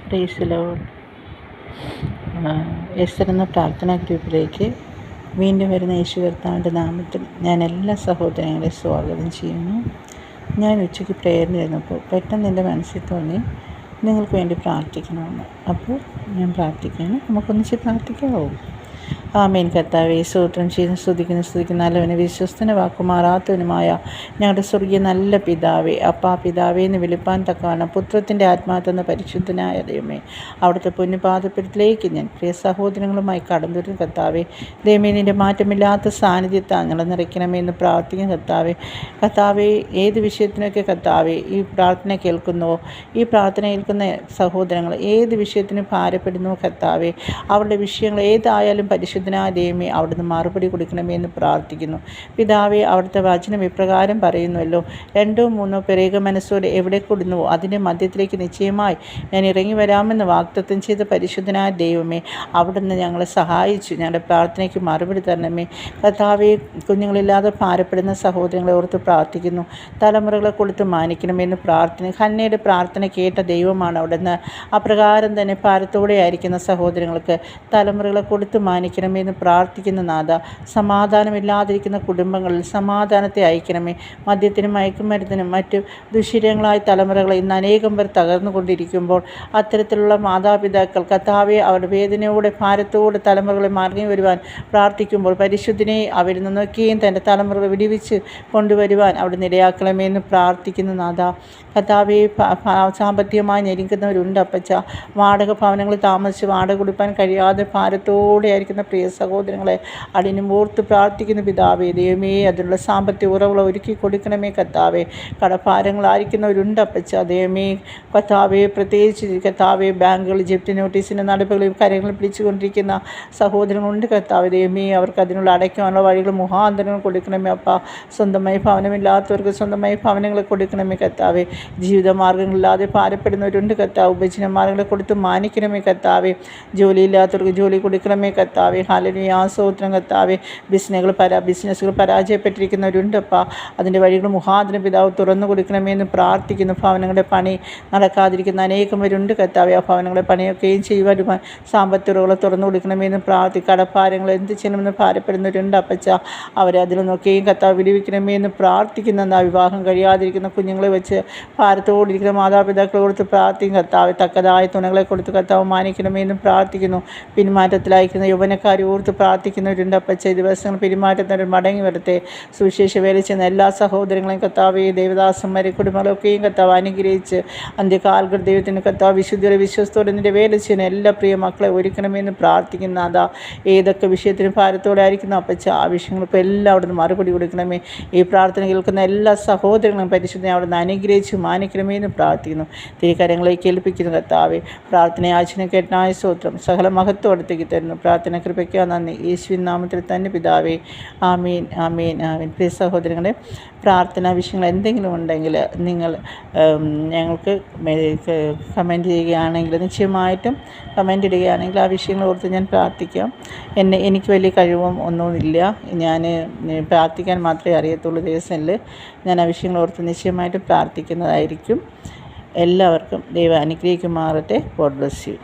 Praise the Lord. Esther എന്ന പ്രാർത്ഥനാ ഗ്രൂപ്പിലേക്ക് വീണ്ടും വരുന്ന യേശു കർത്താവിൻ്റെ നാമത്തിൽ ഞാൻ എല്ലാ സഹോദരങ്ങളെ സ്വാഗതം ചെയ്യുന്നു. ഞാൻ ഉച്ചയ്ക്ക് പ്രേയറിന് ഇരുന്നപ്പോൾ പെട്ടെന്ന് എൻ്റെ മനസ്സിൽ തോന്നി നിങ്ങൾക്ക് വേണ്ടി പ്രാർത്ഥിക്കണമെന്ന്. അപ്പോൾ ഞാൻ പ്രാർത്ഥിക്കുകയാണ്. നമുക്കൊന്നിച്ച് പ്രാർത്ഥിക്കാവോ? ആമേൻ. കർത്താവേ, സ്തോത്രം ചെയ്യുന്നു, സ്തുതിക്കുന്ന നല്ലവനെ, വിശ്വസ്തന വാക്കുമാറാത്തവനുമായ ഞങ്ങളുടെ സ്വർഗീയ നല്ല പിതാവേ, അപ്പാ പിതാവേ എന്ന് വിളിപ്പാൻ തക്കവണ്ണം പുത്രത്തിൻ്റെ ആത്മാവെന്ന പരിശുദ്ധനായ ദൈവമേ, അവിടുത്തെ പൊന്നുപാദപ്പെടുത്തിലേക്ക് ഞാൻ പ്രിയ സഹോദരങ്ങളുമായി കടന്നു വരുന്ന കർത്താവേ, ദൈവമേ, നിൻ്റെ മാറ്റമില്ലാത്ത സാന്നിധ്യത്താൽ ഞങ്ങളെ നിറയ്ക്കണമേ എന്ന് പ്രാർത്ഥിക്കുന്ന കർത്താവേ, ഏത് വിഷയത്തിനൊക്കെ കർത്താവേ ഈ പ്രാർത്ഥന കേൾക്കുന്നുവോ, ഈ പ്രാർത്ഥന കേൾക്കുന്ന സഹോദരങ്ങൾ ഏത് വിഷയത്തിന് ഭാരപ്പെടുന്നുവോ കർത്താവേ, അവരുടെ വിഷയങ്ങൾ ഏതായാലും പരിശുദ്ധനായ ദൈവമേ, അവിടുന്ന് മറുപടി കൊടുക്കണമേ എന്ന് പ്രാർത്ഥിക്കുന്നു. പിതാവേ, അവിടുത്തെ വചനം ഇപ്രകാരം പറയുന്നുവല്ലോ, 2-3 പേർ ഏക മനസ്സോടെ എവിടെ കൂടുന്നുവോ അതിൻ്റെ മധ്യത്തിലേക്ക് നിശ്ചയമായി ഞാൻ ഇറങ്ങി വരാമെന്ന് വാഗ്ദത്തം ചെയ്ത പരിശുദ്ധനായ ദൈവമേ, അവിടുന്ന് ഞങ്ങളെ സഹായിച്ചു. ഞങ്ങളുടെ പ്രാർത്ഥനയ്ക്ക് മറുപടി തരണമേ കർത്താവേ. കുഞ്ഞുങ്ങളില്ലാതെ ഭാരപ്പെടുന്ന സഹോദരങ്ങളെ ഓർത്ത് പ്രാർത്ഥിക്കുന്നു. തലമുറകളെ കൊടുത്ത് മാനിക്കണമെന്ന് പ്രാർത്ഥന. ഹന്നയുടെ പ്രാർത്ഥന കേട്ട ദൈവമാണ് അവിടുന്ന്. അപ്രകാരം തന്നെ ഭാരത്തോടെ ആയിരിക്കുന്ന സഹോദരങ്ങൾക്ക് തലമുറകളെ കൊടുത്ത് മാനിക്കണമെന്ന് പ്രാർത്ഥിക്കുന്ന നാഥ, സമാധാനമില്ലാതിരിക്കുന്ന കുടുംബങ്ങളിൽ സമാധാനത്തെ അയക്കണമേ. മദ്യത്തിനും മയക്കുമരുന്നിനും മറ്റു ദുശ്ശീലങ്ങളായ തലമുറകളെ ഇന്ന് അനേകം പേർ തകർന്നുകൊണ്ടിരിക്കുമ്പോൾ അത്തരത്തിലുള്ള മാതാപിതാക്കൾ കർത്താവെ, അവരുടെ വേദനയോടെ ഭാരത്തോടെ തലമുറകളെ മടങ്ങി വരുവാൻ പ്രാർത്ഥിക്കുമ്പോൾ പരിശുദ്ധനെ അവരിൽ നിന്നൊക്കെയും തൻ്റെ തലമുറകളെ വിടിവിച്ച് കൊണ്ടുവരുവാൻ അവിടെ നിലയാക്കണമെന്ന് പ്രാർത്ഥിക്കുന്ന നാഥ. കർത്താവെ, സാമ്പത്തികമായി ഞെരുക്കുന്നവരുണ്ട് അപ്പച്ച. വാടക ഭവനങ്ങളിൽ താമസിച്ച് വാടക കൊടുക്കാൻ കഴിയാതെ ഭാരത്തോടെ ആയിരിക്കുന്ന പ്രിയ സഹോദരങ്ങളെ അടിനും ഓർത്ത് പ്രാർത്ഥിക്കുന്ന പിതാവേ, ദൈവമേ, അതിനുള്ള സാമ്പത്തിക ഉറവുകൾ ഒരുക്കി കൊടുക്കണമേ കർത്താവേ. കടഭാരങ്ങളായിരിക്കുന്നവരുണ്ട് അപ്പച്ച. ദൈവമേ കർത്താവേ, പ്രത്യേകിച്ച് കർത്താവേ, ബാങ്കുകൾ ജപ്തി നോട്ടീസിൻ്റെ നടപടികളും കാര്യങ്ങളും പിടിച്ചുകൊണ്ടിരിക്കുന്ന സഹോദരങ്ങളുണ്ട് കർത്താവേ. ദൈവമേ, അവർക്ക് അതിനുള്ള അടയ്ക്കാനുള്ള വഴികൾ മുഖാന്തരങ്ങൾ കൊടുക്കണമേ അപ്പ. സ്വന്തമായി ഭവനമില്ലാത്തവർക്ക് സ്വന്തമായി ഭവനങ്ങൾ കൊടുക്കണമേ കർത്താവേ. ജീവിതമാർഗ്ഗങ്ങളില്ലാതെ ഭാരപ്പെടുന്നവരുണ്ട് കർത്താവ്. ഉപജീവന മാർഗ്ഗങ്ങളെ കൊടുത്ത് മാനിക്കണമേ കർത്താവേ. ജോലിയില്ലാത്തവർക്ക് ജോലി കൊടുക്കണമേ കർത്താവേ. ഹല്ലേലൂയ, സ്തോത്രം കർത്താവേ. ബിസിനസ്സുകൾ പരാജയപ്പെട്ടിരിക്കുന്നവരുണ്ടപ്പ. അതിൻ്റെ വഴികൾ മുഖാന്തരം പിതാവ് തുറന്നു കൊടുക്കണമേ എന്ന് പ്രാർത്ഥിക്കുന്നു. ഭവനങ്ങളുടെ പണി നടക്കാതിരിക്കുന്ന അനേകം പേരുണ്ട് കർത്താവേ. ആ ഭവനങ്ങളെ പണിയൊക്കെയും ചെയ്യുവാൻ സാമ്പത്തികങ്ങളെ തുറന്നു കൊടുക്കണമേ എന്ന് കടഭാരങ്ങൾ എന്ത് ചെയ്യണമെന്ന് ഭാരപ്പെടുന്നവരുണ്ട് അപ്പച്ച. അവരെ അതിൽ നിന്നൊക്കെയും കർത്താവ് വിടുവിക്കണമേ എന്ന് പ്രാർത്ഥിക്കുന്ന വിവാഹം കഴിയാതിരിക്കുന്ന കുഞ്ഞുങ്ങളെ വെച്ച് ഭാരത്തോടിരിക്കുന്ന മാതാപിതാക്കളെ കൊടുത്ത് പ്രാർത്ഥിക്കും കർത്താവ്. തക്കതായ തുണകളെ കൊടുത്ത് കർത്താവ് മാനിക്കണമേ എന്ന് പ്രാർത്ഥിക്കുന്നു. പിന്മാറ്റത്തിലായിരിക്കുന്ന യൗവനക്കാരെ ഓർത്ത് പ്രാർത്ഥിക്കുന്നവരുണ്ട് അപ്പച്ച. ദിവസങ്ങൾ പെരുമാറ്റത്തിനൊരു മടങ്ങി വരട്ടെ. സുവിശേഷ വേല ചെയ്യുന്ന എല്ലാ സഹോദരങ്ങളെയും കർത്താവേ, ദേവദാസന്മാരെ കുടുംബങ്ങളൊക്കെയും കർത്താവ് അനുഗ്രഹിച്ച് അന്ത്യകാലങ്ങൾ ദൈവത്തിന് കർത്താവ് വിശുദ്ധിയുടെ വിശ്വസ്തോടെ നിൻ്റെ വേല ചെയ്യുന്ന എല്ലാ പ്രിയ മക്കളെ ഒരുക്കണമെന്ന് പ്രാർത്ഥിക്കുന്ന അതാ. ഏതൊക്കെ വിഷയത്തിനും ഭാരത്തോടെ ആയിരിക്കുന്ന അപ്പച്ച, ആ വിഷയങ്ങൾക്ക് എല്ലാം അവിടുന്ന് മറുപടി കൊടുക്കണമേ. ഈ പ്രാർത്ഥന കേൾക്കുന്ന എല്ലാ സഹോദരങ്ങളും പരിശുദ്ധനെ അവിടുന്ന് അനുഗ്രഹിച്ച് മാനിക്കണമേ എന്ന് പ്രാർത്ഥിക്കുന്നു. തിരുക്കരങ്ങളിലേക്ക് ഏൽപ്പിക്കുന്നു കർത്താവേ. പ്രാർത്ഥന യാചന കേട്ടായ സ്തോത്രം. സകല മഹത്വം അടുത്തേക്ക് തരുന്നു. പ്രാർത്ഥന കൃപയ്ക്ക് നന്ദി. യേശുവിൻ നാമത്തിൽ തന്നെ പിതാവേ. ആമീൻ, ആമീൻ, ആമീൻ. പ്രിയ സഹോദരങ്ങളെ, പ്രാർത്ഥനാ വിഷയങ്ങൾ എന്തെങ്കിലും ഉണ്ടെങ്കിൽ നിങ്ങൾ ഞങ്ങൾക്ക് കമൻറ്റ് ചെയ്യുകയാണെങ്കിൽ, നിശ്ചയമായിട്ടും കമൻറ്റ് ഇടുകയാണെങ്കിൽ ആ വിഷയങ്ങൾ ഓർത്ത് ഞാൻ പ്രാർത്ഥിക്കാം. എനിക്ക് വലിയ കഴിവും ഒന്നുമില്ല. ഞാൻ പ്രാർത്ഥിക്കാൻ മാത്രമേ അറിയത്തുള്ളൂ. ദിവസങ്ങളിൽ ഞാൻ ആ വിഷയങ്ങൾ ഓർത്ത് നിശ്ചയമായിട്ടും പ്രാർത്ഥിക്കുന്നതായിരിക്കും. എല്ലാവർക്കും ദൈവം അനുഗ്രഹിക്കുമാറട്ടെ. God bless you.